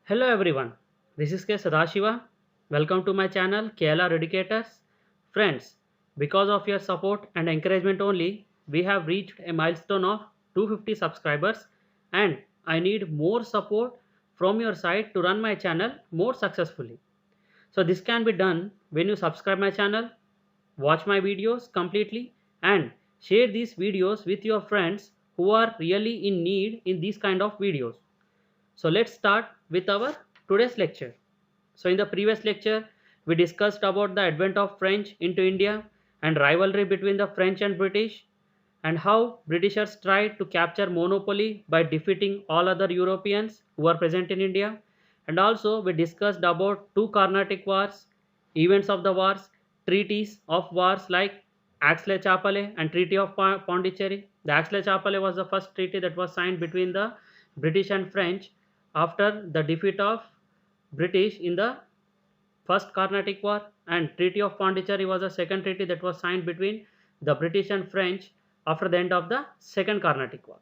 Hello everyone, this is K. Sadashiva. Welcome to my channel KLR Educators. Friends, because of your support and encouragement only, we have reached a milestone of 250 subscribers and I need more support from your side to run my channel more successfully. So this can be done when you subscribe my channel, watch my videos completely and share these videos with your friends who are really in need in these kind of videos. So let's start with our today's lecture. So in the previous lecture, we discussed about the advent of French into India and rivalry between the French and British and how Britishers tried to capture monopoly by defeating all other Europeans who were present in India. And also we discussed about two Carnatic wars, events of the wars, treaties of wars like Aix-la-Chapelle and Treaty of Pondicherry. The Aix-la-Chapelle was the first treaty that was signed between the British and French after the defeat of British in the First Carnatic War, and Treaty of Pondicherry was the second treaty that was signed between the British and French after the end of the Second Carnatic War.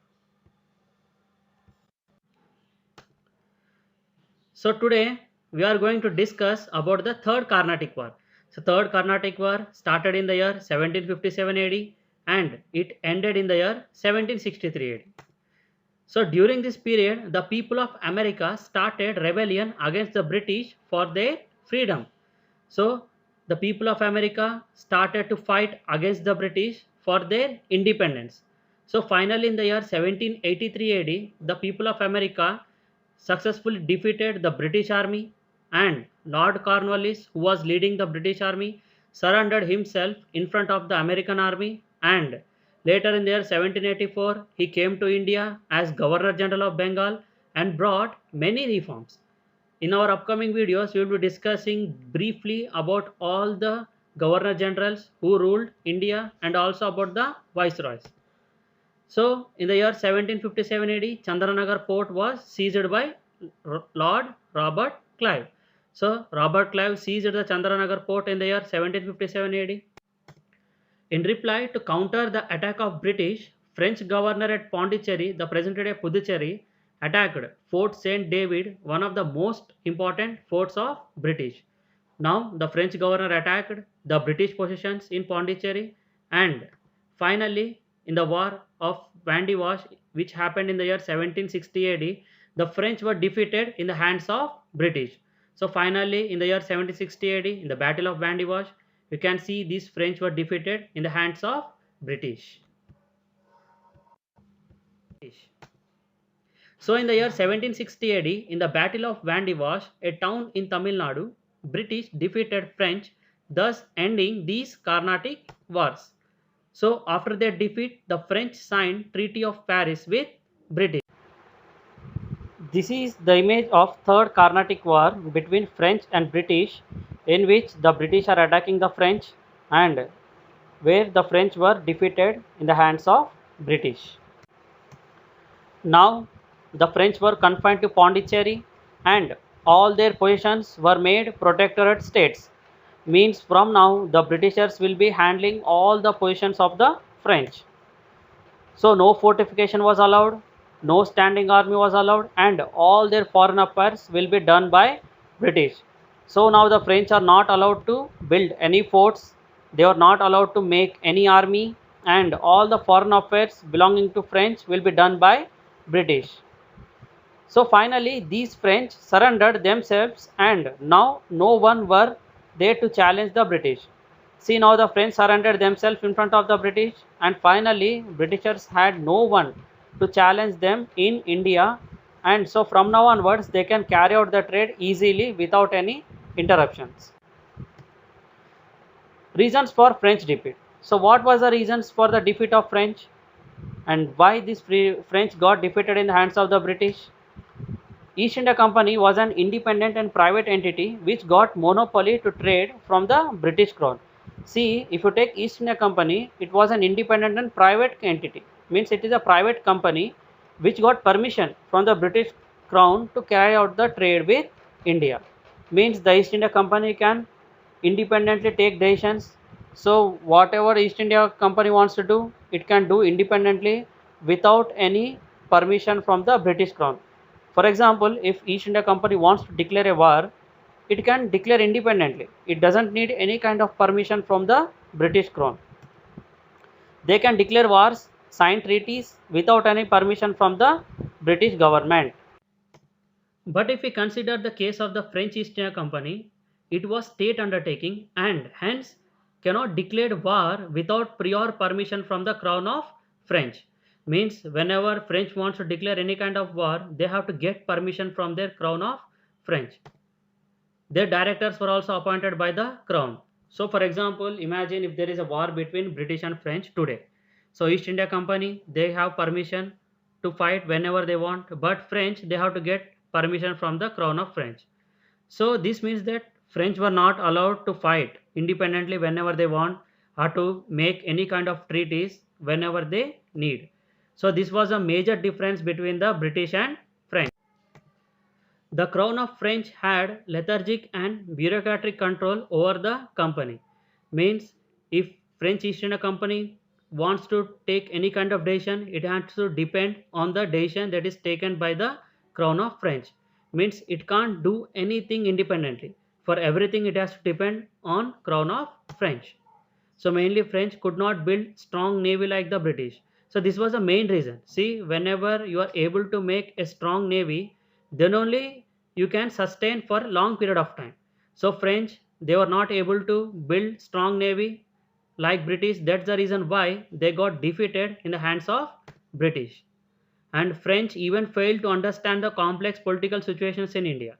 So today we are going to discuss about the Third Carnatic War. So Third Carnatic War started in the year 1757 AD and it ended in the year 1763 AD. So during this period, the people of America started rebellion against the British for their freedom. So the people of America started to fight against the British for their independence. So finally in the year 1783 AD, the people of America successfully defeated the British army and Lord Cornwallis, who was leading the British army, surrendered himself in front of the American army, and later in the year 1784 he came to India as Governor General of Bengal and brought many reforms. In our upcoming videos, we will be discussing briefly about all the Governor Generals who ruled India and also about the Viceroys. So, in the year 1757 AD, Chandranagar port was seized by Lord Robert Clive. So, Robert Clive seized the Chandranagar port in the year 1757 AD. In reply to counter the attack of British, French governor at Pondicherry, the present day Puducherry, attacked Fort St. David, one of the most important forts of British. Now the French governor attacked the British possessions in Pondicherry and finally in the war of Vandy Wash, which happened in the year 1760 AD, the French were defeated in the hands of British. So finally in the year 1760 AD, in the Battle of Vandy Wash, you can see these French were defeated in the hands of British. So in the year 1760 AD, in the Battle of Vandivash, a town in Tamil Nadu, British defeated French, thus ending these Carnatic wars. So after their defeat, the French signed Treaty of Paris with British. This is the image of Third Carnatic War between French and British, in which the British are attacking the French and where the French were defeated in the hands of British. Now the French were confined to Pondicherry and all their possessions were made protectorate states. Means from now the Britishers will be handling all the possessions of the French. So no fortification was allowed, no standing army was allowed and all their foreign affairs will be done by British. So now the French are not allowed to build any forts, they are not allowed to make any army and all the foreign affairs belonging to French will be done by British. So finally these French surrendered themselves and now no one were there to challenge the British. See, now the French surrendered themselves in front of the British and finally Britishers had no one to challenge them in India, and so from now onwards they can carry out the trade easily without any interruptions. Reasons for French defeat. So what was the reasons for the defeat of French and why this French got defeated in the hands of the British? East India Company was an independent and private entity which got monopoly to trade from the British Crown. See, if you take East India Company, it was an independent and private entity. Means it is a private company which got permission from the British Crown to carry out the trade with India. Means the East India Company can independently take decisions. So whatever East India Company wants to do, it can do independently without any permission from the British Crown. For example, if East India Company wants to declare a war, it can declare independently. It doesn't need any kind of permission from the British Crown. They can declare wars, sign treaties without any permission from the British government. But if we consider the case of the French East India Company, it was state undertaking and hence cannot declare war without prior permission from the crown of French. Means whenever French wants to declare any kind of war, they have to get permission from their crown of French. Their directors were also appointed by the crown. So for example, imagine if there is a war between British and French today. So East India Company, they have permission to fight whenever they want, but French, they have to get permission from the crown of French. So this means that French were not allowed to fight independently whenever they want or to make any kind of treaties whenever they need. So this was a major difference between the British and French. The crown of French had lethargic and bureaucratic control over the company. Means if French East India Company wants to take any kind of decision, it has to depend on the decision that is taken by the crown of French. Means it can't do anything independently. For everything it has to depend on crown of French. So mainly French could not build strong navy like the British. So this was the main reason. See, whenever you are able to make a strong navy, then only you can sustain for a long period of time. So French, they were not able to build strong navy like British. That's the reason why they got defeated in the hands of British. And French even failed to understand the complex political situations in India.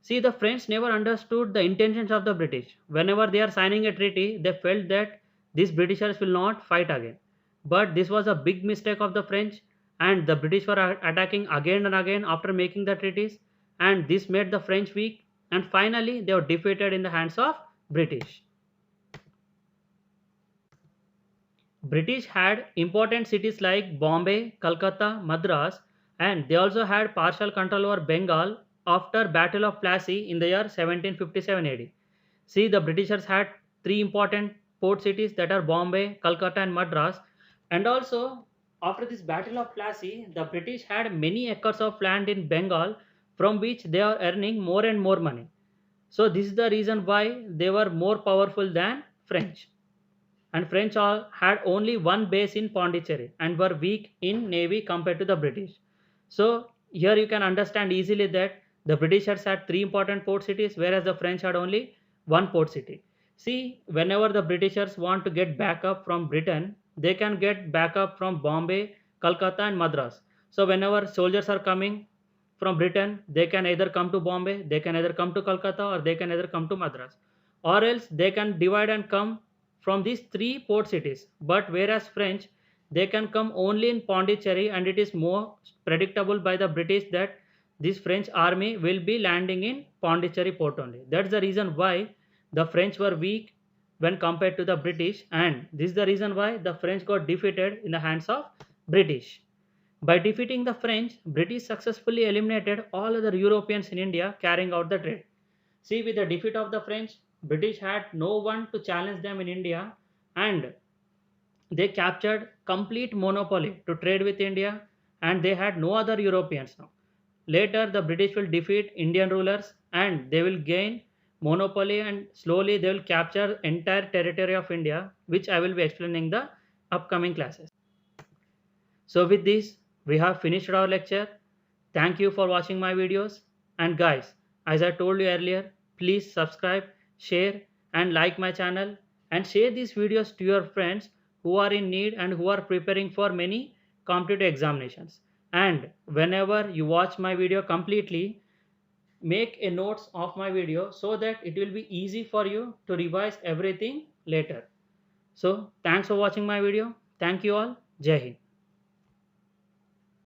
See, the French never understood the intentions of the British. Whenever they are signing a treaty, they felt that these Britishers will not fight again. But this was a big mistake of the French, and the British were attacking again and again after making the treaties, and this made the French weak, and finally they were defeated in the hands of British. British had important cities like Bombay, Calcutta, Madras, and they also had partial control over Bengal after Battle of Plassey in the year 1757 AD. See, the Britishers had three important port cities that are Bombay, Calcutta, and Madras, and also after this Battle of Plassey, the British had many acres of land in Bengal from which they are earning more and more money. So this is the reason why they were more powerful than French, and French had only one base in Pondicherry and were weak in navy compared to the British. So here you can understand easily that the Britishers had three important port cities, whereas the French had only one port city. See, whenever the Britishers want to get backup from Britain, they can get backup from Bombay, Calcutta, and Madras. So whenever soldiers are coming from Britain, they can either come to Bombay, they can either come to Calcutta, or they can either come to Madras, or else they can divide and come from these three port cities. But whereas French, they can come only in Pondicherry, and it is more predictable by the British that this French army will be landing in Pondicherry port only. That's the reason why the French were weak when compared to the British, and this is the reason why the French got defeated in the hands of British. By defeating the French, British successfully eliminated all other Europeans in India carrying out the trade. See, with the defeat of the French, British had no one to challenge them in India, and they captured complete monopoly to trade with India, and they had no other Europeans now. Later, the British will defeat Indian rulers and they will gain monopoly, and slowly they will capture entire territory of India, which I will be explaining in the upcoming classes. So with this, we have finished our lecture. Thank you for watching my videos. And guys, as I told you earlier, please subscribe, share and like my channel, and share these videos to your friends who are in need and who are preparing for many competitive examinations. And whenever you watch my video completely, make a notes of my video so that it will be easy for you to revise everything later. So thanks for watching my video. Thank you all. Jai Hind.